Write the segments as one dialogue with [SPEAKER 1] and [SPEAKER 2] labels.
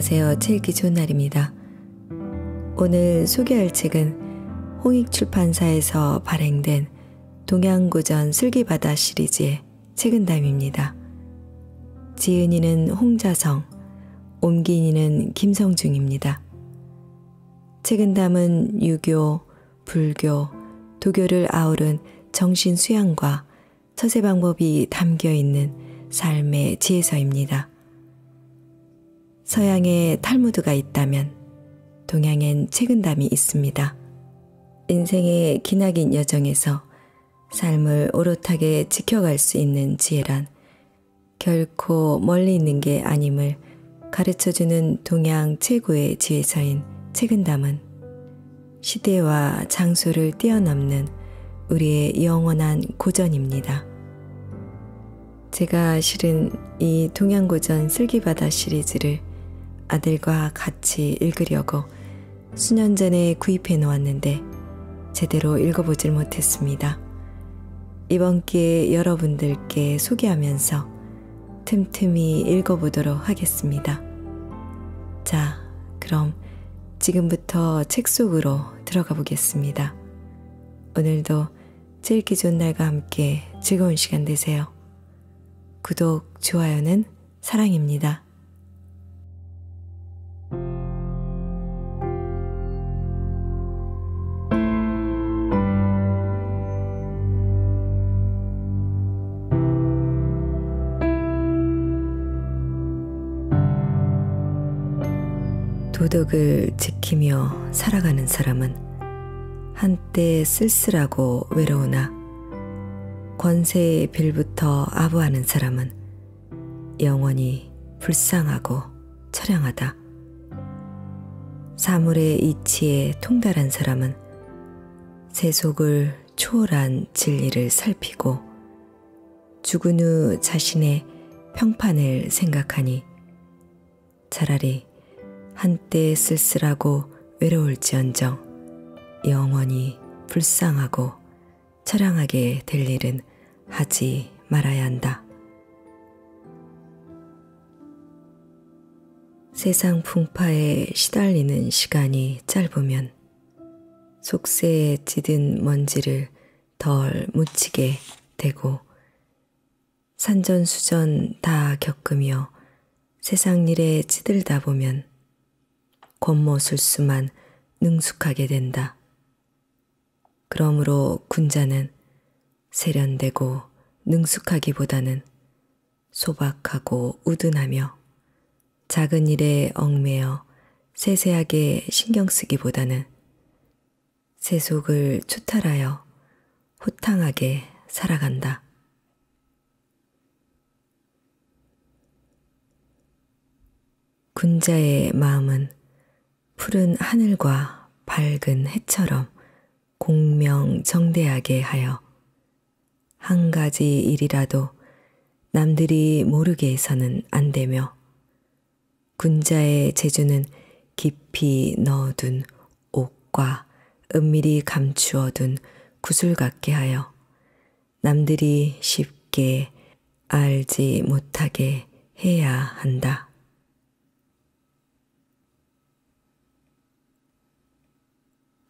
[SPEAKER 1] 안녕하세요. 책 읽기 좋은 날입니다. 오늘 소개할 책은 홍익출판사에서 발행된 동양고전 슬기바다 시리즈의 책은담입니다. 지은이는 홍자성, 옮긴이는 김성중입니다. 책은담은 유교, 불교, 도교를 아우른 정신 수양과 처세 방법이 담겨 있는 삶의 지혜서입니다. 서양에 탈무드가 있다면 동양엔 책은담이 있습니다. 인생의 기나긴 여정에서 삶을 오롯하게 지켜갈 수 있는 지혜란 결코 멀리 있는 게 아님을 가르쳐주는 동양 최고의 지혜서인 책은담은 시대와 장소를 뛰어넘는 우리의 영원한 고전입니다. 제가 실은 이 동양고전 슬기바다 시리즈를 아들과 같이 읽으려고 수년 전에 구입해 놓았는데 제대로 읽어보질 못했습니다. 이번 기회에 여러분들께 소개하면서 틈틈이 읽어보도록 하겠습니다. 자, 그럼 지금부터 책 속으로 들어가 보겠습니다. 오늘도 책 읽기 좋은 날과 함께 즐거운 시간 되세요. 구독, 좋아요는 사랑입니다. 도덕을 지키며 살아가는 사람은 한때 쓸쓸하고 외로우나 권세의 빌부터 아부하는 사람은 영원히 불쌍하고 처량하다. 사물의 이치에 통달한 사람은 세속을 초월한 진리를 살피고 죽은 후 자신의 평판을 생각하니 차라리 한때 쓸쓸하고 외로울지언정 영원히 불쌍하고 처량하게 될 일은 하지 말아야 한다. 세상 풍파에 시달리는 시간이 짧으면 속세에 찌든 먼지를 덜 묻히게 되고 산전수전 다 겪으며 세상 일에 찌들다 보면 권모술수만 능숙하게 된다. 그러므로 군자는 세련되고 능숙하기보다는 소박하고 우둔하며 작은 일에 얽매여 세세하게 신경 쓰기보다는 세속을 추탈하여 호탕하게 살아간다. 군자의 마음은 푸른 하늘과 밝은 해처럼 공명정대하게 하여 한 가지 일이라도 남들이 모르게 해서는 안 되며 군자의 재주는 깊이 넣어둔 옥과 은밀히 감추어둔 구슬 같게 하여 남들이 쉽게 알지 못하게 해야 한다.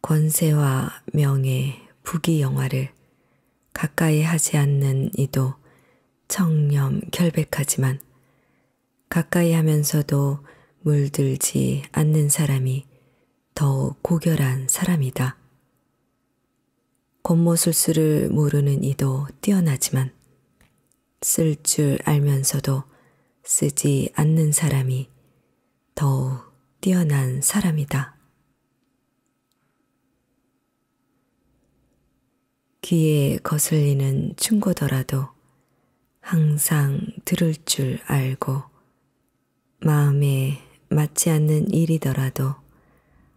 [SPEAKER 1] 권세와 명예, 부귀영화를 가까이 하지 않는 이도 청렴 결백하지만 가까이 하면서도 물들지 않는 사람이 더욱 고결한 사람이다. 권모술수를 모르는 이도 뛰어나지만 쓸 줄 알면서도 쓰지 않는 사람이 더욱 뛰어난 사람이다. 귀에 거슬리는 충고더라도 항상 들을 줄 알고 마음에 맞지 않는 일이더라도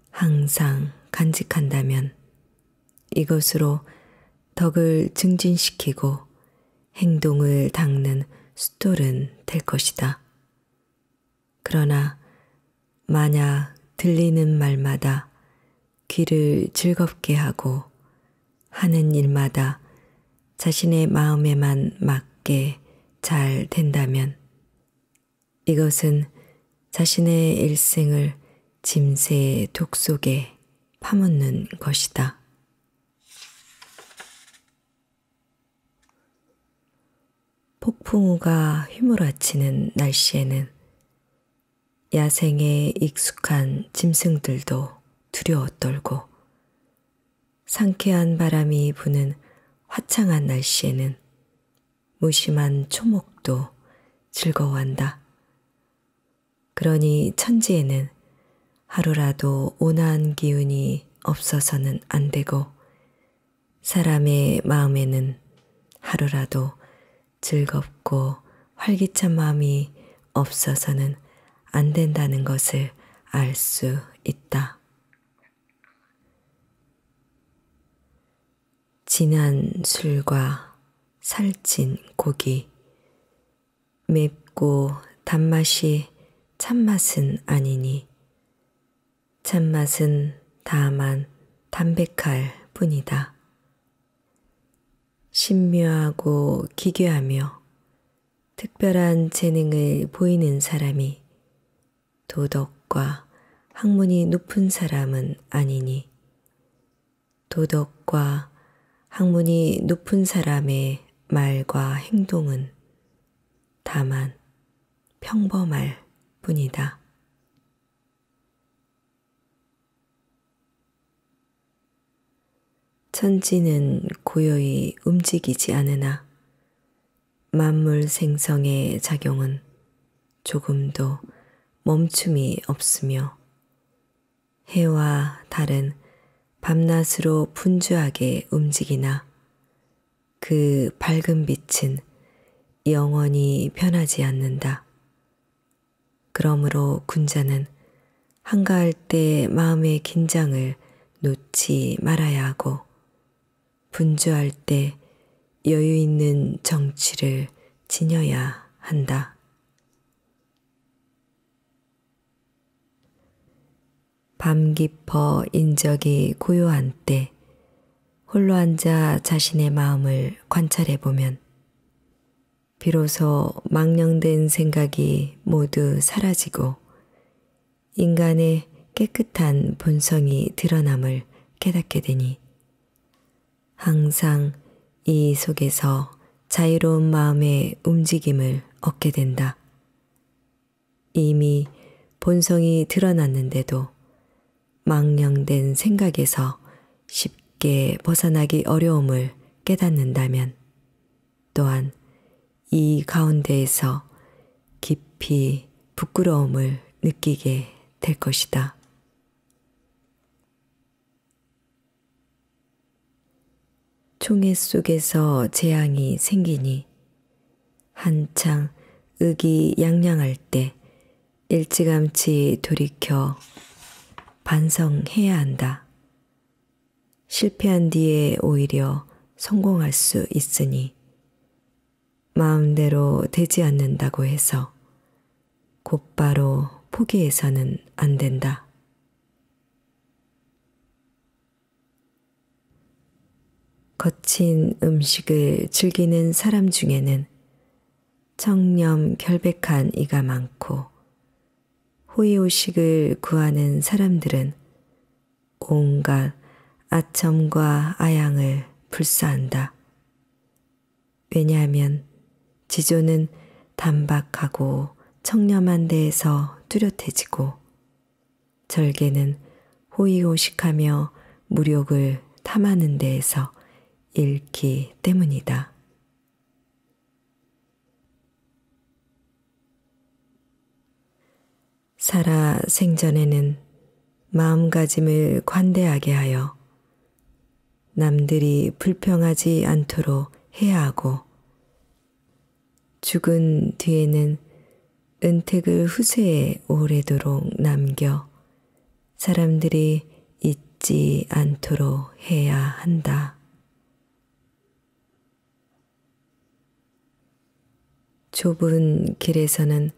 [SPEAKER 1] 항상 간직한다면 이것으로 덕을 증진시키고 행동을 닦는 숫돌은 될 것이다. 그러나 만약 들리는 말마다 귀를 즐겁게 하고 하는 일마다 자신의 마음에만 맞게 잘 된다면 이것은 자신의 일생을 짐새의 독 속에 파묻는 것이다. 폭풍우가 휘몰아치는 날씨에는 야생에 익숙한 짐승들도 두려워 떨고, 상쾌한 바람이 부는 화창한 날씨에는 무심한 초목도 즐거워한다. 그러니 천지에는 하루라도 온화한 기운이 없어서는 안 되고, 사람의 마음에는 하루라도 즐겁고 활기찬 마음이 없어서는 안 된다는 것을 알 수 있다. 진한 술과 살찐 고기, 맵고 단맛이 참맛은 아니니 참맛은 다만 담백할 뿐이다. 신묘하고 기괴하며 특별한 재능을 보이는 사람이 도덕과 학문이 높은 사람은 아니니, 도덕과 학문이 높은 사람의 말과 행동은 다만 평범할 뿐이다. 천지는 고요히 움직이지 않으나 만물 생성의 작용은 조금도 멈춤이 없으며, 해와 달은 밤낮으로 분주하게 움직이나 그 밝은 빛은 영원히 변하지 않는다. 그러므로 군자는 한가할 때 마음의 긴장을 놓지 말아야 하고, 분주할 때 여유 있는 정취를 지녀야 한다. 밤 깊어 인적이 고요한 때 홀로 앉아 자신의 마음을 관찰해 보면 비로소 망령된 생각이 모두 사라지고 인간의 깨끗한 본성이 드러남을 깨닫게 되니, 항상 이 속에서 자유로운 마음의 움직임을 얻게 된다. 이미 본성이 드러났는데도 망령된 생각에서 쉽게 벗어나기 어려움을 깨닫는다면, 또한 이 가운데에서 깊이 부끄러움을 느끼게 될 것이다. 총애 속에서 재앙이 생기니 한창 의기양양할 때 일찌감치 돌이켜 반성해야 한다. 실패한 뒤에 오히려 성공할 수 있으니 마음대로 되지 않는다고 해서 곧바로 포기해서는 안 된다. 거친 음식을 즐기는 사람 중에는 청렴 결백한 이가 많고, 호의호식을 구하는 사람들은 온갖 아첨과 아양을 불사한다. 왜냐하면 지조는 단박하고 청렴한 데에서 뚜렷해지고, 절개는 호의호식하며 무력을 탐하는 데에서 잃기 때문이다. 살아 생전에는 마음가짐을 관대하게 하여 남들이 불평하지 않도록 해야 하고, 죽은 뒤에는 은택을 후세에 오래도록 남겨 사람들이 잊지 않도록 해야 한다. 좁은 길에서는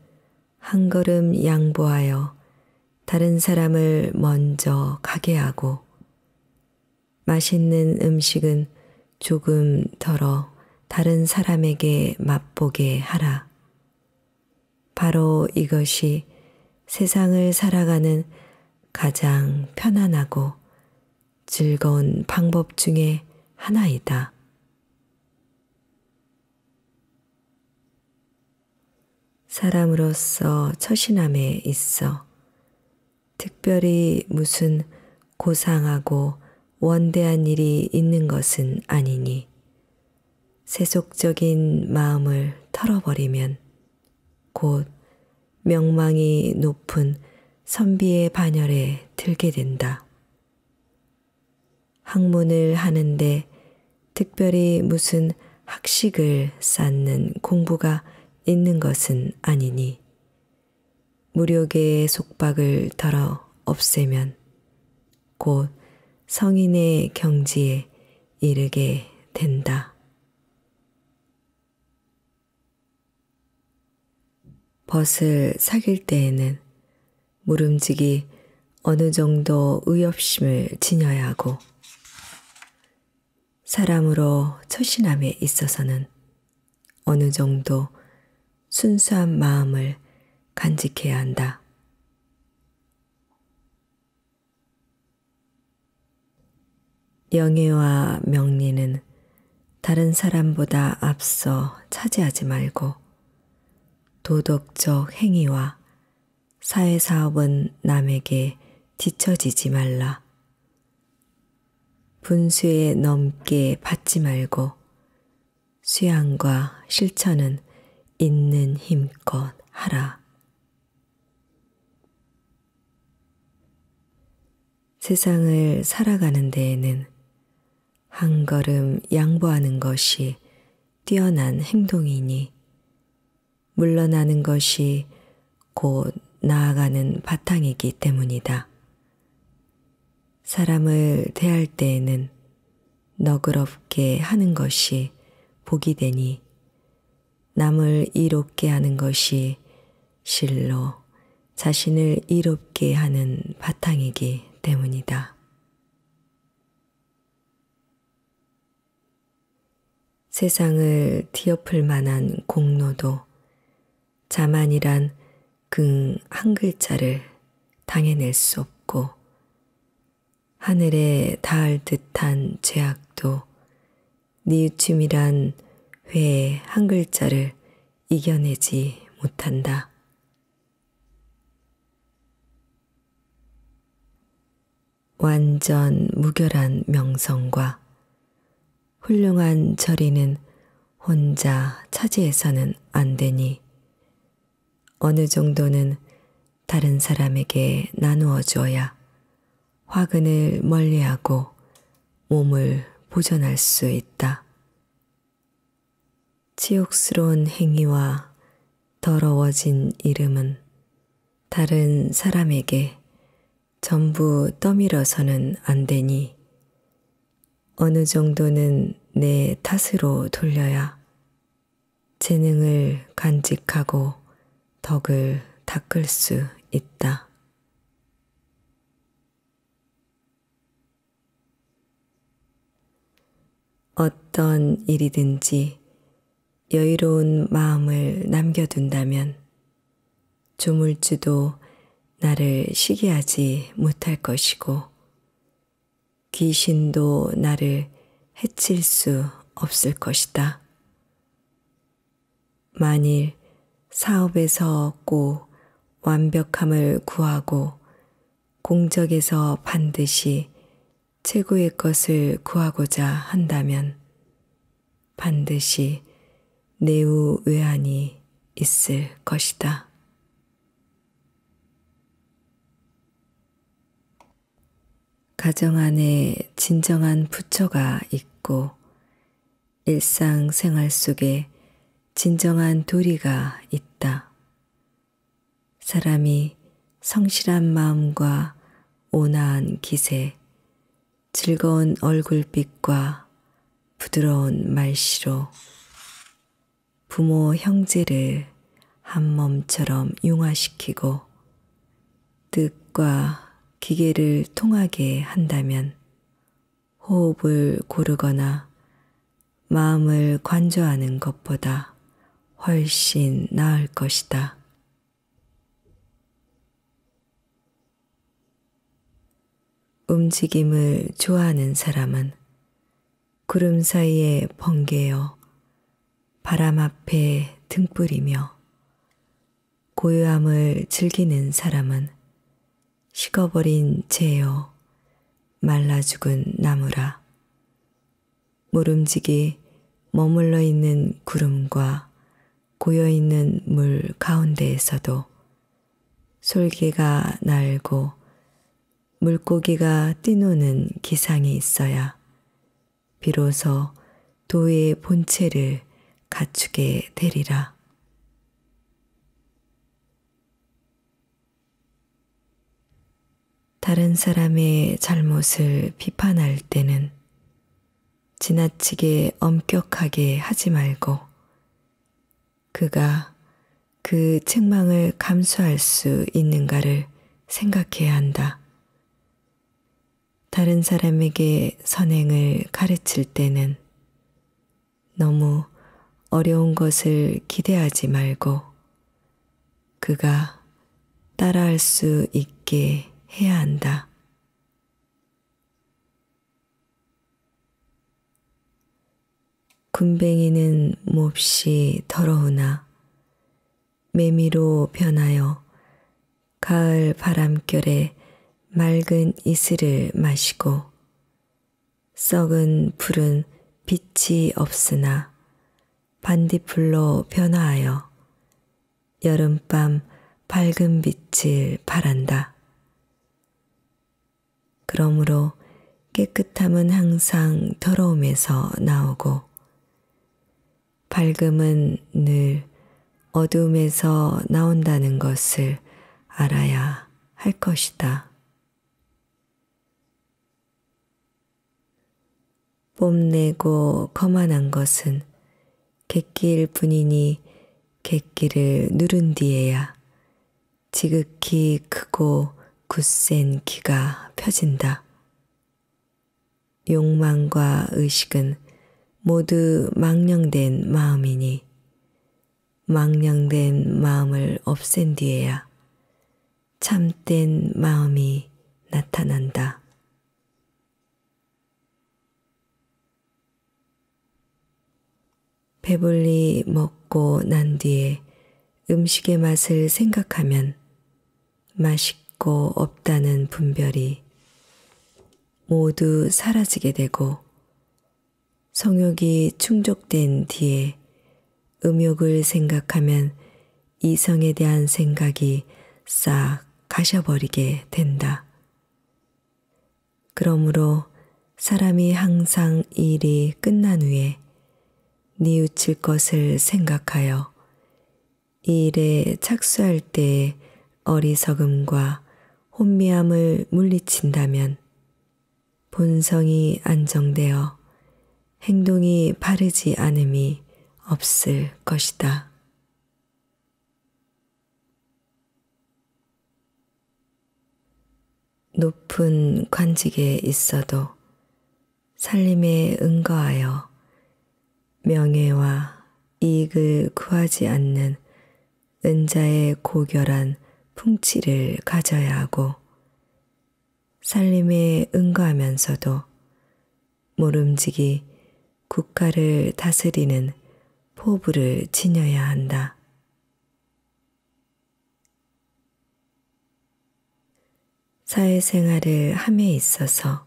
[SPEAKER 1] 한 걸음 양보하여 다른 사람을 먼저 가게 하고, 맛있는 음식은 조금 덜어 다른 사람에게 맛보게 하라. 바로 이것이 세상을 살아가는 가장 편안하고 즐거운 방법 중에 하나이다. 사람으로서 처신함에 있어 특별히 무슨 고상하고 원대한 일이 있는 것은 아니니 세속적인 마음을 털어버리면 곧 명망이 높은 선비의 반열에 들게 된다. 학문을 하는데 특별히 무슨 학식을 쌓는 공부가 있는 것은 아니니 무력의 속박을 덜어 없애면 곧 성인의 경지에 이르게 된다. 벗을 사귈 때에는 무름직이 어느 정도 의협심을 지녀야 하고 사람으로 처신함에 있어서는 어느 정도 순수한 마음을 간직해야 한다. 영예와 명리는 다른 사람보다 앞서 차지하지 말고 도덕적 행위와 사회사업은 남에게 뒤처지지 말라. 분수에 넘게 받지 말고 수양과 실천은 있는 힘껏 하라. 세상을 살아가는 데에는 한 걸음 양보하는 것이 뛰어난 행동이니 물러나는 것이 곧 나아가는 바탕이기 때문이다. 사람을 대할 때에는 너그럽게 하는 것이 복이 되니 남을 이롭게 하는 것이 실로 자신을 이롭게 하는 바탕이기 때문이다. 세상을 뒤엎을 만한 공로도 자만이란 한 글자를 당해낼 수 없고 하늘에 닿을 듯한 죄악도 뉘우침이란 회의 한 글자를 이겨내지 못한다. 완전 무결한 명성과 훌륭한 절이는 혼자 차지해서는 안 되니 어느 정도는 다른 사람에게 나누어 줘야 화근을 멀리하고 몸을 보존할 수 있다. 치욕스러운 행위와 더러워진 이름은 다른 사람에게 전부 떠밀어서는 안 되니 어느 정도는 내 탓으로 돌려야 재능을 간직하고 덕을 닦을 수 있다. 어떤 일이든지 여유로운 마음을 남겨둔다면 조물주도 나를 시기하지 못할 것이고 귀신도 나를 해칠 수 없을 것이다. 만일 사업에서 꼭 완벽함을 구하고 공적에서 반드시 최고의 것을 구하고자 한다면 반드시 내우 외환이 있을 것이다. 가정 안에 진정한 부처가 있고 일상생활 속에 진정한 도리가 있다. 사람이 성실한 마음과 온화한 기세, 즐거운 얼굴빛과 부드러운 말씨로 부모 형제를 한 몸처럼 융화시키고 뜻과 기계를 통하게 한다면 호흡을 고르거나 마음을 관조하는 것보다 훨씬 나을 것이다. 움직임을 좋아하는 사람은 구름 사이에 번개여 바람 앞에 등불이며 고요함을 즐기는 사람은 식어버린 재여 말라 죽은 나무라. 모름지기 머물러 있는 구름과 고여있는 물 가운데에서도 솔개가 날고 물고기가 뛰노는 기상이 있어야 비로소 도의 본체를 갖추게 되리라. 다른 사람의 잘못을 비판할 때는 지나치게 엄격하게 하지 말고 그가 그 책망을 감수할 수 있는가를 생각해야 한다. 다른 사람에게 선행을 가르칠 때는 너무 어려운 것을 기대하지 말고 그가 따라할 수 있게 해야 한다. 군뱅이는 몹시 더러우나 매미로 변하여 가을 바람결에 맑은 이슬을 마시고 썩은 풀은 빛이 없으나 반딧불로 변화하여 여름밤 밝은 빛을 발한다. 그러므로 깨끗함은 항상 더러움에서 나오고 밝음은 늘 어두움에서 나온다는 것을 알아야 할 것이다. 뽐내고 거만한 것은 객기일 뿐이니 객기를 누른 뒤에야 지극히 크고 굳센 기가 펴진다. 욕망과 의식은 모두 망령된 마음이니 망령된 마음을 없앤 뒤에야 참된 마음이 나타난다. 배불리 먹고 난 뒤에 음식의 맛을 생각하면 맛있고 없다는 분별이 모두 사라지게 되고 성욕이 충족된 뒤에 음욕을 생각하면 이성에 대한 생각이 싹 가셔버리게 된다. 그러므로 사람이 항상 일이 끝난 후에 뉘우칠 것을 생각하여 이 일에 착수할 때의 어리석음과 혼미함을 물리친다면 본성이 안정되어 행동이 바르지 않음이 없을 것이다. 높은 관직에 있어도 살림에 응거하여 명예와 이익을 구하지 않는 은자의 고결한 풍치를 가져야 하고 살림에 응거하면서도 모름지기 국가를 다스리는 포부를 지녀야 한다. 사회생활을 함에 있어서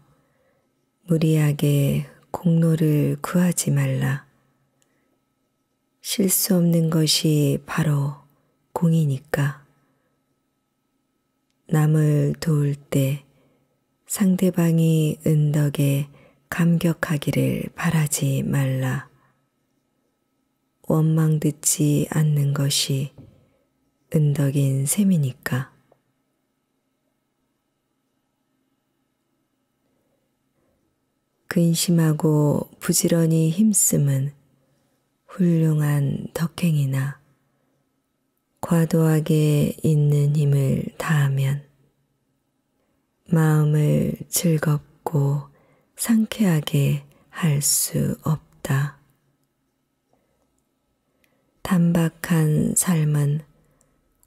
[SPEAKER 1] 무리하게 공로를 구하지 말라. 실수 없는 것이 바로 공이니까. 남을 도울 때 상대방이 은덕에 감격하기를 바라지 말라. 원망 듣지 않는 것이 은덕인 셈이니까. 근심하고 부지런히 힘쓰면 훌륭한 덕행이나 과도하게 있는 힘을 다하면 마음을 즐겁고 상쾌하게 할 수 없다. 단박한 삶은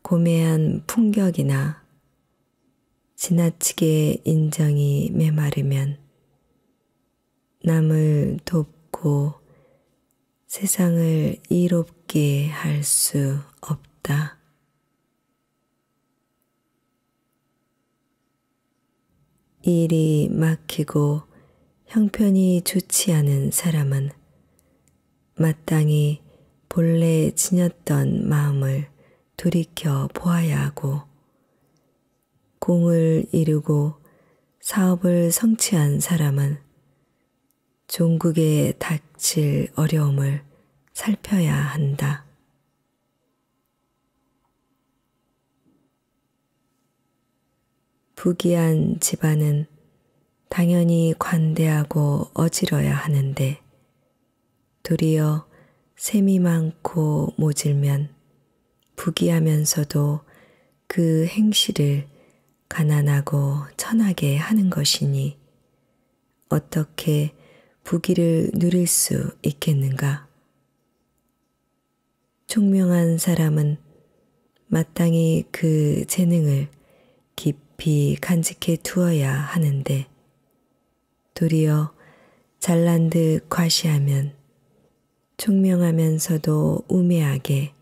[SPEAKER 1] 고매한 풍격이나 지나치게 인정이 메마르면 남을 돕고 세상을 이롭게 할 수 없다. 일이 막히고 형편이 좋지 않은 사람은 마땅히 본래 지녔던 마음을 돌이켜 보아야 하고, 공을 이루고 사업을 성취한 사람은 종국에 닥칠 어려움을 살펴야 한다. 부귀한 집안은 당연히 관대하고 어지러야 하는데, 도리어 셈이 많고 모질면 부귀하면서도 그 행실을 가난하고 천하게 하는 것이니 어떻게 부귀를 누릴 수 있겠는가? 총명한 사람은 마땅히 그 재능을 깊이 간직해 두어야 하는데, 도리어 잘난 듯 과시하면 총명하면서도 우매하게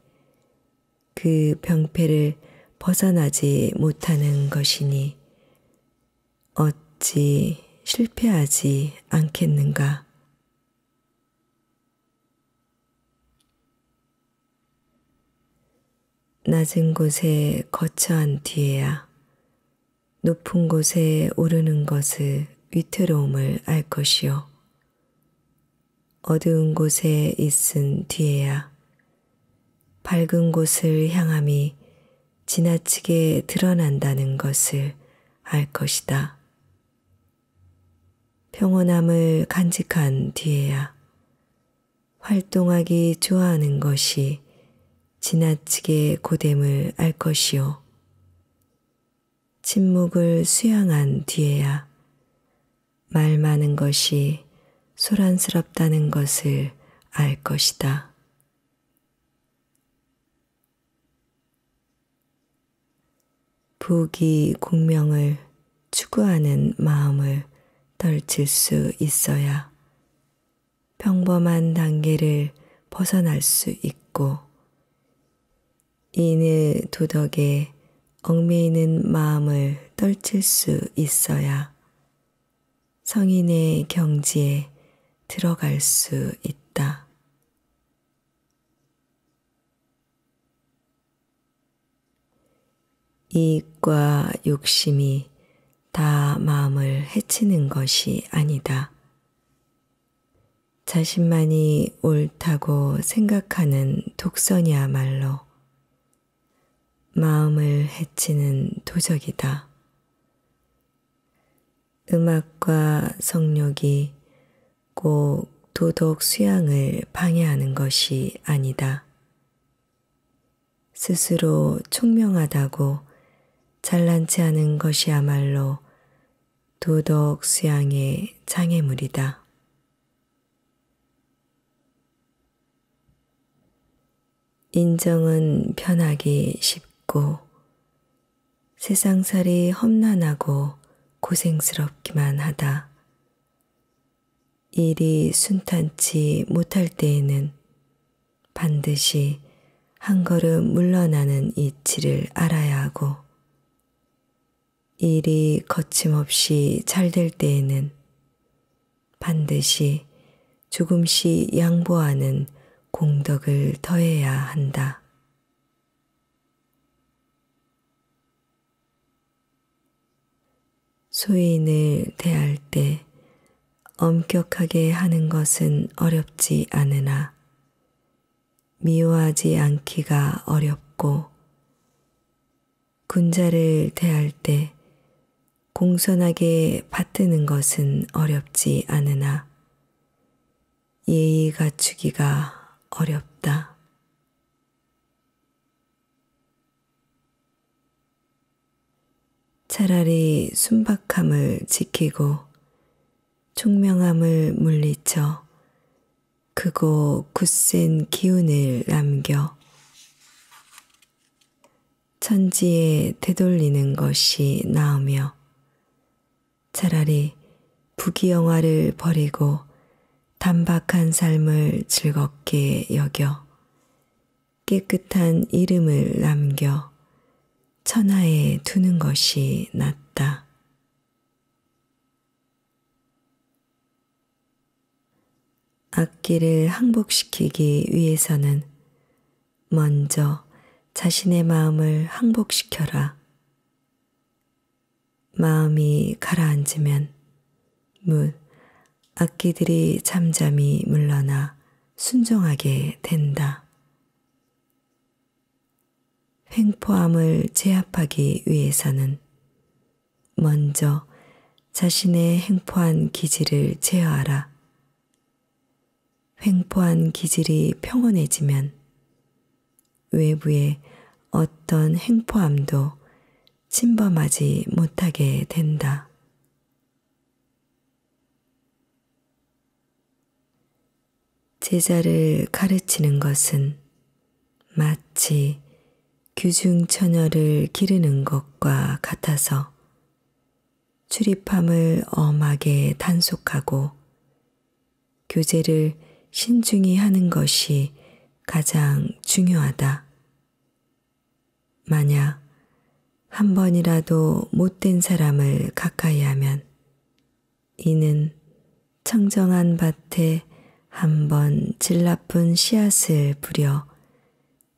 [SPEAKER 1] 그 병폐를 벗어나지 못하는 것이니 어찌 실패하지 않겠는가? 낮은 곳에 거처한 뒤에야 높은 곳에 오르는 것을 위태로움을 알 것이요, 어두운 곳에 있은 뒤에야 밝은 곳을 향함이 지나치게 드러난다는 것을 알 것이다. 평온함을 간직한 뒤에야 활동하기 좋아하는 것이 지나치게 고됨을 알 것이요, 침묵을 수양한 뒤에야 말 많은 것이 소란스럽다는 것을 알 것이다. 부귀 공명을 추구하는 마음을 떨칠 수 있어야 평범한 단계를 벗어날 수 있고, 인의 도덕에 얽매이는 마음을 떨칠 수 있어야 성인의 경지에 들어갈 수 있다. 이익과 욕심이 다 마음을 해치는 것이 아니다. 자신만이 옳다고 생각하는 독선이야말로 마음을 해치는 도적이다. 음악과 성욕이 꼭 도덕 수양을 방해하는 것이 아니다. 스스로 총명하다고 잘난치 않은 것이야말로 도덕 수양의 장애물이다. 인정은 변하기 쉽고 세상살이 험난하고 고생스럽기만 하다. 일이 순탄치 못할 때에는 반드시 한 걸음 물러나는 이치를 알아야 하고, 일이 거침없이 잘 될 때에는 반드시 조금씩 양보하는 공덕을 더해야 한다. 소인을 대할 때 엄격하게 하는 것은 어렵지 않으나 미워하지 않기가 어렵고, 군자를 대할 때 공손하게 받드는 것은 어렵지 않으나 예의 갖추기가 어렵다. 차라리 순박함을 지키고 총명함을 물리쳐 크고 굳센 기운을 남겨 천지에 되돌리는 것이 나으며 차라리 부귀영화를 버리고 단박한 삶을 즐겁게 여겨 깨끗한 이름을 남겨 천하에 두는 것이 낫다. 악기를 항복시키기 위해서는 먼저 자신의 마음을 항복시켜라. 마음이 가라앉으면 묻 악기들이 잠잠히 물러나 순종하게 된다. 횡포함을 제압하기 위해서는 먼저 자신의 횡포한 기질을 제어하라. 횡포한 기질이 평온해지면 외부의 어떤 횡포함도 침범하지 못하게 된다. 제자를 가르치는 것은 마치 규중처녀를 기르는 것과 같아서 출입함을 엄하게 단속하고 교제를 신중히 하는 것이 가장 중요하다. 만약 한 번이라도 못된 사람을 가까이 하면 이는 청정한 밭에 한 번 질 나쁜 씨앗을 뿌려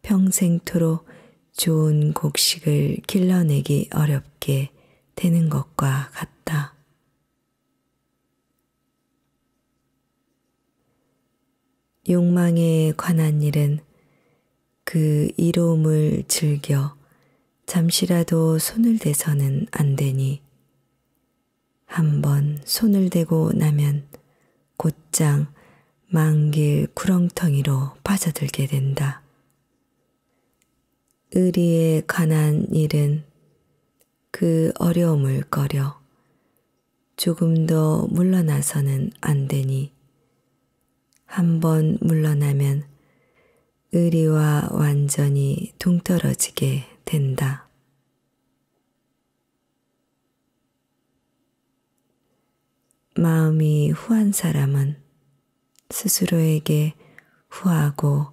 [SPEAKER 1] 평생토록 좋은 곡식을 길러내기 어렵게 되는 것과 같다. 욕망에 관한 일은 그 이로움을 즐겨 잠시라도 손을 대서는 안 되니 한번 손을 대고 나면 곧장 만길 구렁텅이로 빠져들게 된다. 의리에 관한 일은 그 어려움을 꺼려 조금 더 물러나서는 안 되니 한번 물러나면 의리와 완전히 동떨어지게 된다. 마음이 후한 사람은 스스로에게 후하고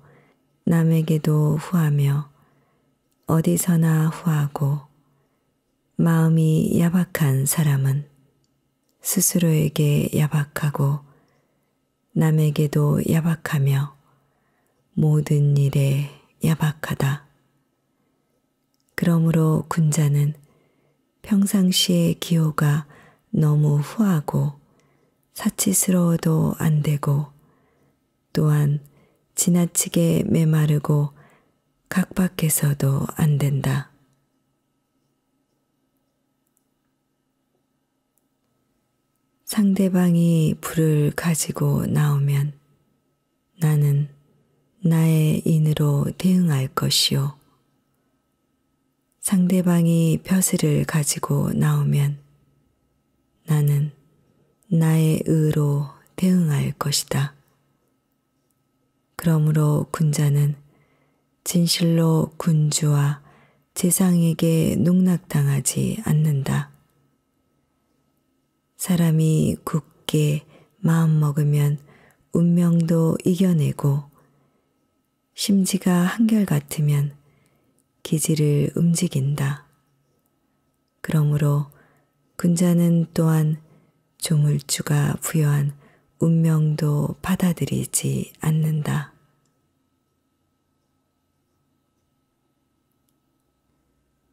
[SPEAKER 1] 남에게도 후하며 어디서나 후하고 마음이 야박한 사람은 스스로에게 야박하고 남에게도 야박하며 모든 일에 야박하다. 그러므로 군자는 평상시의 기호가 너무 후하고 사치스러워도 안 되고 또한 지나치게 메마르고 각박해서도 안 된다. 상대방이 불을 가지고 나오면 나는 나의 인으로 대응할 것이요. 상대방이 벼슬을 가지고 나오면 나는 나의 의로 대응할 것이다. 그러므로 군자는 진실로 군주와 재상에게 농락당하지 않는다. 사람이 굳게 마음먹으면 운명도 이겨내고 심지가 한결같으면 기지를 움직인다. 그러므로 군자는 또한 조물주가 부여한 운명도 받아들이지 않는다.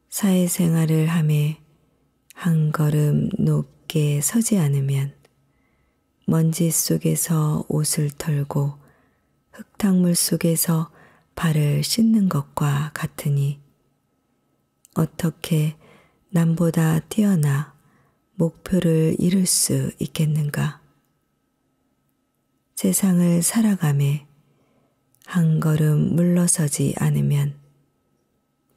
[SPEAKER 1] 사회생활을 하매 한 걸음 높게 서지 않으면 먼지 속에서 옷을 털고 흙탕물 속에서 발을 씻는 것과 같으니 어떻게 남보다 뛰어나 목표를 이룰 수 있겠는가? 세상을 살아가매 한 걸음 물러서지 않으면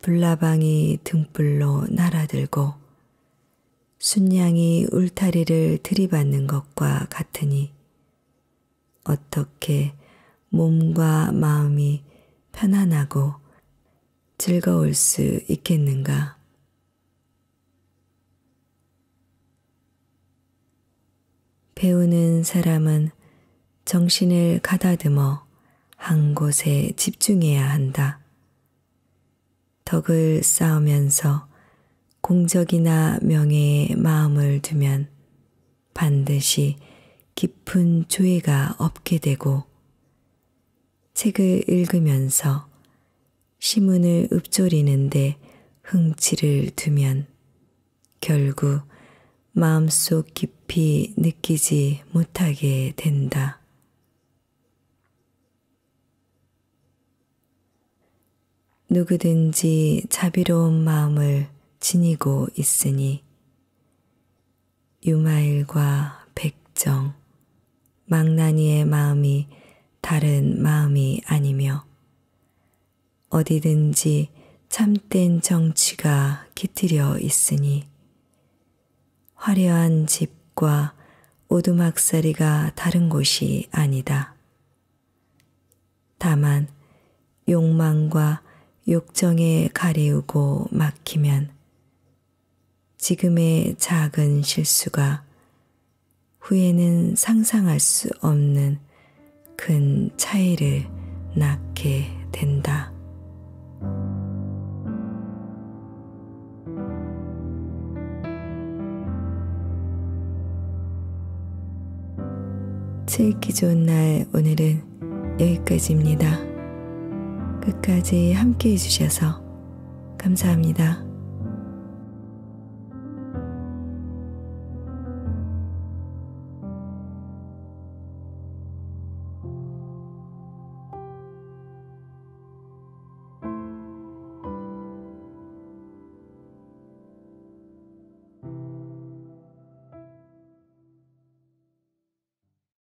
[SPEAKER 1] 불나방이 등불로 날아들고 순양이 울타리를 들이받는 것과 같으니 어떻게 몸과 마음이 편안하고 즐거울 수 있겠는가? 배우는 사람은 정신을 가다듬어 한 곳에 집중해야 한다. 덕을 쌓으면서 공적이나 명예에 마음을 두면 반드시 깊은 조예가 없게 되고, 책을 읽으면서 시문을 읊조리는데 흥치를 두면 결국 마음속 깊이 느끼지 못하게 된다. 누구든지 자비로운 마음을 지니고 있으니 유마일과 백정, 망나니의 마음이 다른 마음이 아니며 어디든지 참된 정취가 깃들여 있으니 화려한 집과 오두막살이가 다른 곳이 아니다. 다만 욕망과 욕정에 가리우고 막히면 지금의 작은 실수가 후에는 상상할 수 없는 큰 차이를 낳게 된다. 책 읽기 좋은 날, 오늘은 여기까지입니다. 끝까지 함께 해주셔서 감사합니다.